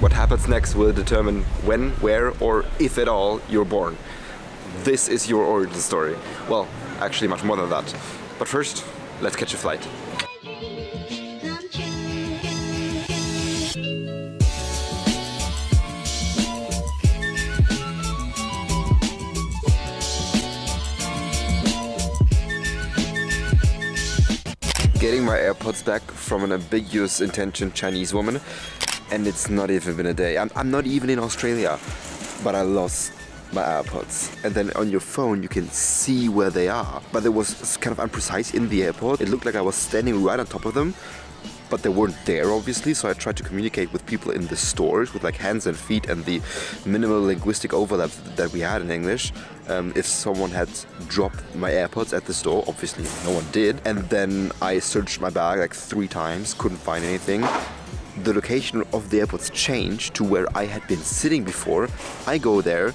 What happens next will determine when, where, or if at all you're born. This is your origin story. Well, actually much more than that. But first, let's catch a flight. Getting my AirPods back from an ambiguous intention Chinese woman, and it's not even been a day. I'm not even in Australia, but I lost my AirPods. And then on your phone you can see where they are, but it was kind of imprecise in the airport. It looked like I was standing right on top of them, but they weren't there obviously, so I tried to communicate with people in the stores with like hands and feet and the minimal linguistic overlap that we had in English. If someone had dropped my AirPods at the store, obviously no one did. And then I searched my bag like 3 times, couldn't find anything. The location of the AirPods changed to where I had been sitting before. I go there,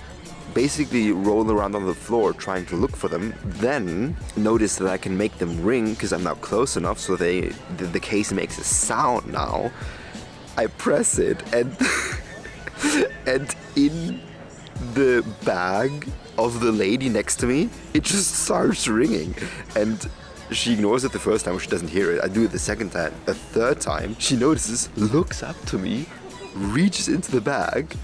basically roll around on the floor trying to look for them, then notice that I can make them ring because I'm now close enough so the case makes a sound now. I press it and and in the bag of the lady next to me, it just starts ringing. And she ignores it the first time, she doesn't hear it. I do it the second time. A third time, she notices, looks up to me, reaches into the bag,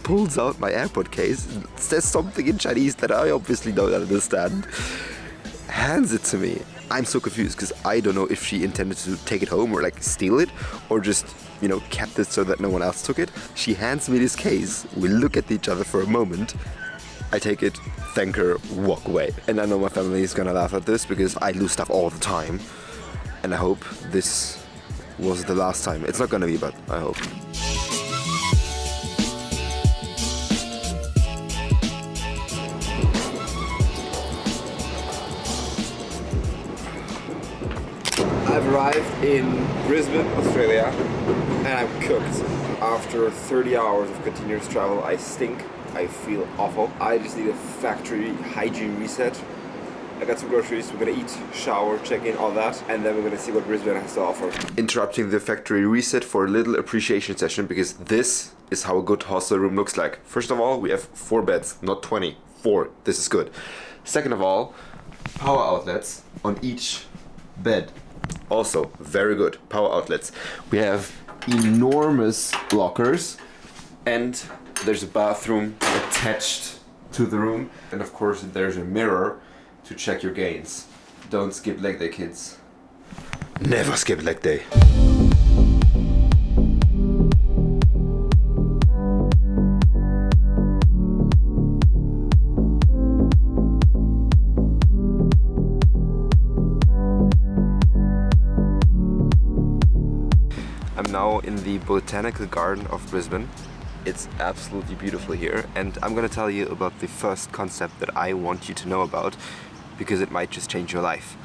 pulls out my AirPod case, says something in Chinese that I obviously don't understand, hands it to me. I'm so confused because I don't know if she intended to take it home or like steal it or just, kept it so that no one else took it. She hands me this case. We look at each other for a moment. I take it, thank her, walk away. And I know my family is gonna laugh at this because I lose stuff all the time. And I hope this was the last time. It's not gonna be, but I hope. I've arrived in Brisbane, Australia, and I'm cooked. After 30 hours of continuous travel, I stink. I feel awful. I just need a factory hygiene reset. I got some groceries, we're gonna eat, shower, check in, all that, and then we're gonna see what Brisbane has to offer. Interrupting the factory reset for a little appreciation session because this is how a good hostel room looks like. First of all, we have 4 beds, not 20. 4. This is good. Second of all, power outlets on each bed. Also, very good. Power outlets. We have enormous lockers and there's a bathroom attached to the room. And of course there's a mirror to check your gains. Don't skip leg day, kids. Never skip leg day. I'm now in the Botanical Garden of Brisbane. It's absolutely beautiful here, and I'm gonna tell you about the first concept that I want you to know about because it might just change your life.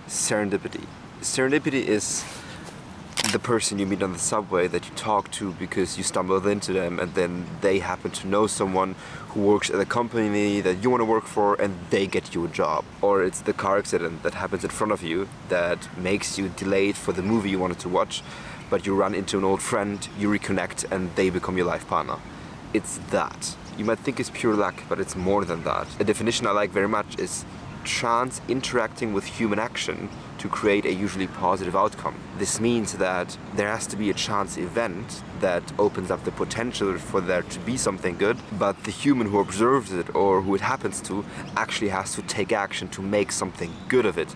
Serendipity. Serendipity is the person you meet on the subway that you talk to because you stumbled into them and then they happen to know someone who works at a company that you want to work for and they get you a job. Or it's the car accident that happens in front of you that makes you delayed for the movie you wanted to watch, but you run into an old friend, you reconnect, and they become your life partner. It's that. You might think it's pure luck, but it's more than that. A definition I like very much is chance interacting with human action to create a usually positive outcome. This means that there has to be a chance event that opens up the potential for there to be something good, but the human who observes it or who it happens to actually has to take action to make something good of it.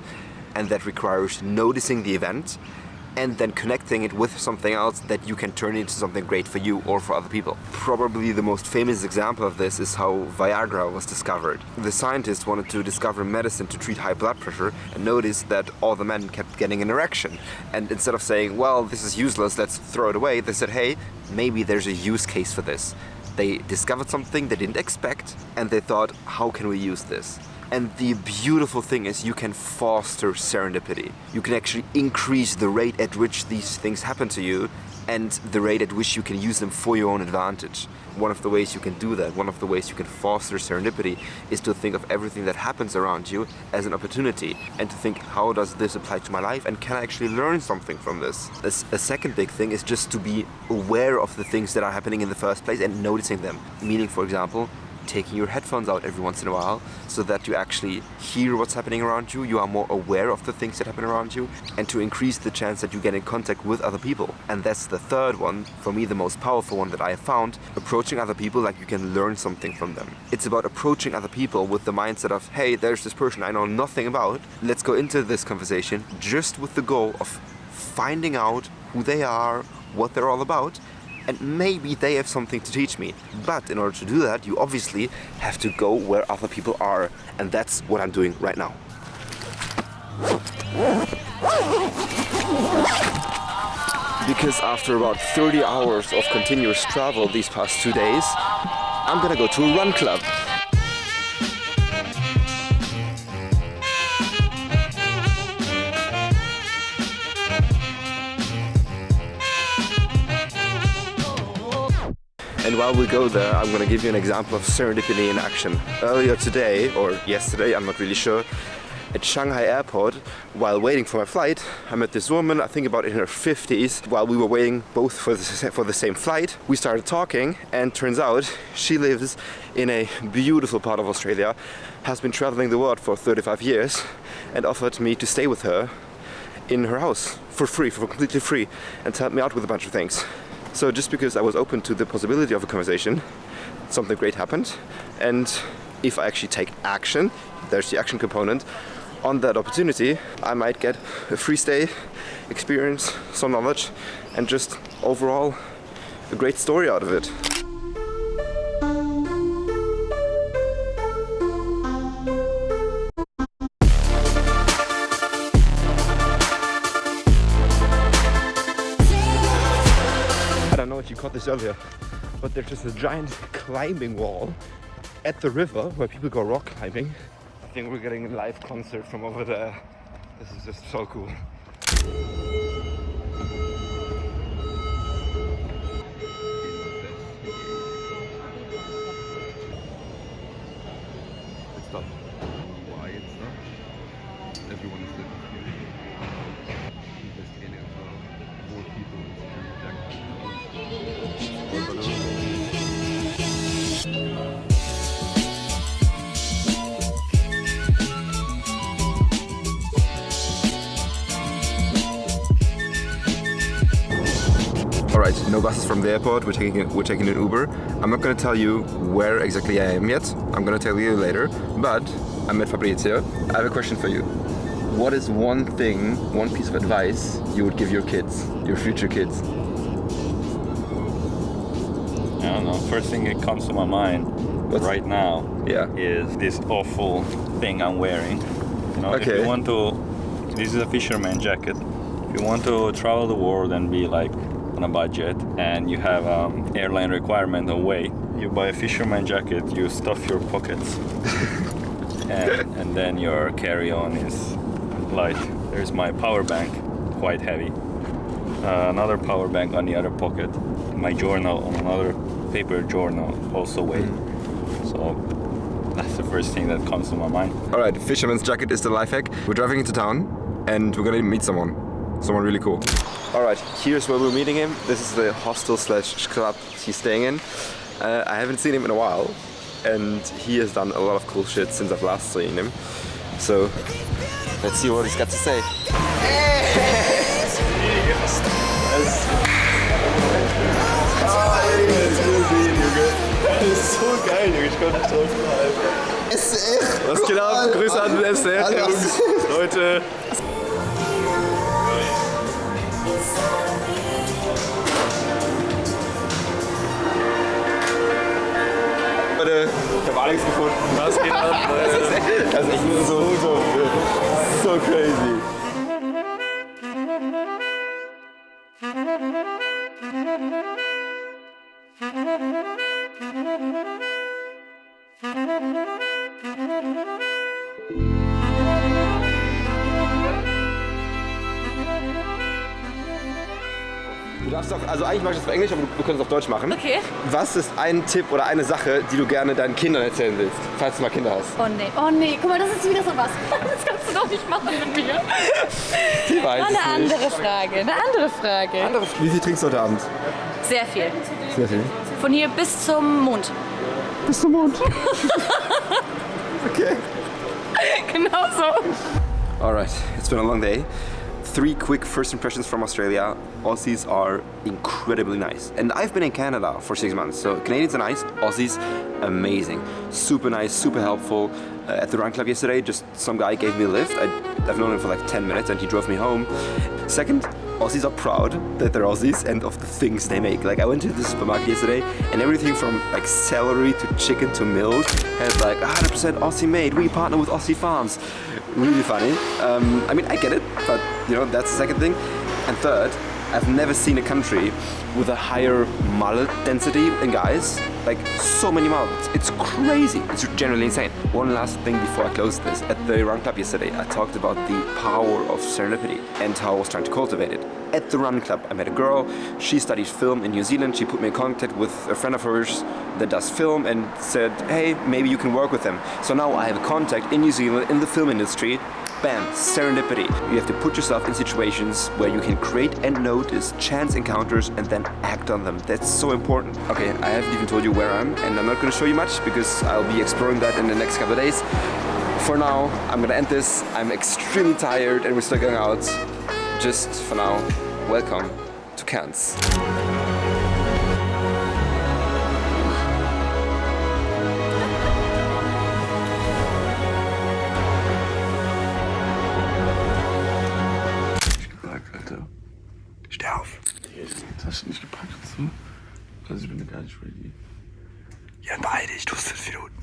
And that requires noticing the event and then connecting it with something else that you can turn into something great for you or for other people. Probably the most famous example of this is how Viagra was discovered. The scientists wanted to discover medicine to treat high blood pressure and noticed that all the men kept getting an erection. And instead of saying, well, this is useless, let's throw it away, they said, hey, maybe there's a use case for this. They discovered something they didn't expect and they thought, how can we use this? And the beautiful thing is you can foster serendipity. You can actually increase the rate at which these things happen to you and the rate at which you can use them for your own advantage. One of the ways you can do that, one of the ways you can foster serendipity, is to think of everything that happens around you as an opportunity, and to think, how does this apply to my life, and can I actually learn something from this? A second big thing is just to be aware of the things that are happening in the first place and noticing them. Meaning, for example, taking your headphones out every once in a while so that you actually hear what's happening around you, you are more aware of the things that happen around you, and to increase the chance that you get in contact with other people. And that's the third one, for me the most powerful one that I have found, approaching other people like you can learn something from them. It's about approaching other people with the mindset of, hey, there's this person I know nothing about, let's go into this conversation just with the goal of finding out who they are, what they're all about, and maybe they have something to teach me. But in order to do that, you obviously have to go where other people are. And that's what I'm doing right now. Because after about 30 hours of continuous travel these past 2 days, I'm gonna go to a run club. And while we go there, I'm gonna give you an example of serendipity in action. Earlier today, or yesterday, I'm not really sure, at Shanghai airport, while waiting for my flight, I met this woman, I think about in her 50s. While we were waiting both for the same flight, we started talking, and turns out she lives in a beautiful part of Australia, has been traveling the world for 35 years, and offered me to stay with her in her house for free, for completely free, and to help me out with a bunch of things. So just because I was open to the possibility of a conversation, something great happened. And if I actually take action, there's the action component, on that opportunity, I might get a free stay, experience, some knowledge, and just overall a great story out of it. I don't know if you caught this earlier, but there's just a giant climbing wall at the river where people go rock climbing. I think we're getting a live concert from over there. This is just so cool. It's done. Why it's not? Everyone is living here. Investigating as well. More people Alright, no buses from the airport, we're taking an Uber. I'm not gonna tell you where exactly I am yet, I'm gonna tell you later, but I met Fabrizio. I have a question for you. What is one thing, one piece of advice you would give your kids, your future kids? I don't know. First thing that comes to my mind right now is this awful thing I'm wearing. You know, if you want to, this is a fisherman jacket. If you want to travel the world and be like on a budget, and you have airline requirement of weight, you buy a fisherman jacket. You stuff your pockets, and then your carry-on is light. There's my power bank, quite heavy. Another power bank on the other pocket. My journal on another paper journal, also weight. So that's the first thing that comes to my mind. Alright, fisherman's jacket is the life hack. We're driving into town and we're gonna meet someone really cool. Alright, here's where we're meeting him. This is the hostel / club he's staying in. I haven't seen him in a while, and he has done a lot of cool shit since I've last seen him. So let's see what he's got to say. Das ist so geil, Junge. Ich konnte nicht drauf bleiben. SR! Was geht ab? Grüße an den SR, Jungs. Leute. Leute, ich hab Alex gefunden. Was geht ab? Das ist echt so crazy. darfst auch, also eigentlich mache ich das auf Englisch, aber du kannst es auf Deutsch machen. Okay. Was ist ein Tipp oder eine Sache, die du gerne deinen Kindern erzählen willst, falls du mal Kinder hast? Oh nee, guck mal, das ist wieder sowas. Das kannst du doch nicht machen mit mir. Die weiß Eine andere Frage. Wie viel trinkst du heute Abend? Sehr viel. Sehr viel. Von hier bis zum Mond. Bis zum Mond. Okay. Genau so. Alright, it's been a long day. 3 quick first impressions from Australia. Aussies are incredibly nice. And I've been in Canada for 6 months, so Canadians are nice, Aussies amazing. Super nice, super helpful. At the run club yesterday, just some guy gave me a lift. I've known him for like 10 minutes and he drove me home. Second, Aussies are proud that they're Aussies and of the things they make. Like I went to the supermarket yesterday and everything from like celery to chicken to milk had like 100% Aussie made. We partner with Aussie farms. Really funny. I mean, I get it, but you know, that's the second thing. And third, I've never seen a country with a higher mullet density in guys. Like so many mullets. It's crazy. It's generally insane. One last thing before I close this. At the run club yesterday, I talked about the power of serendipity and how I was trying to cultivate it. At the run club, I met a girl. She studied film in New Zealand. She put me in contact with a friend of hers that does film and said, hey, maybe you can work with him. So now I have a contact in New Zealand in the film industry. Bam, serendipity. You have to put yourself in situations where you can create and notice chance encounters and then act on them. That's so important. Okay, I haven't even told you where I'm, and I'm not going to show you much because I'll be exploring that in the next couple of days. For now, I'm going to end this. I'm extremely tired and we're still going out. Just for now, welcome to Cairns. Steh auf. Hier ist die Tasche nicht gepackt und so. Also ich bin gar nicht ready. Ja, beeil dich, du hast 5 Minuten.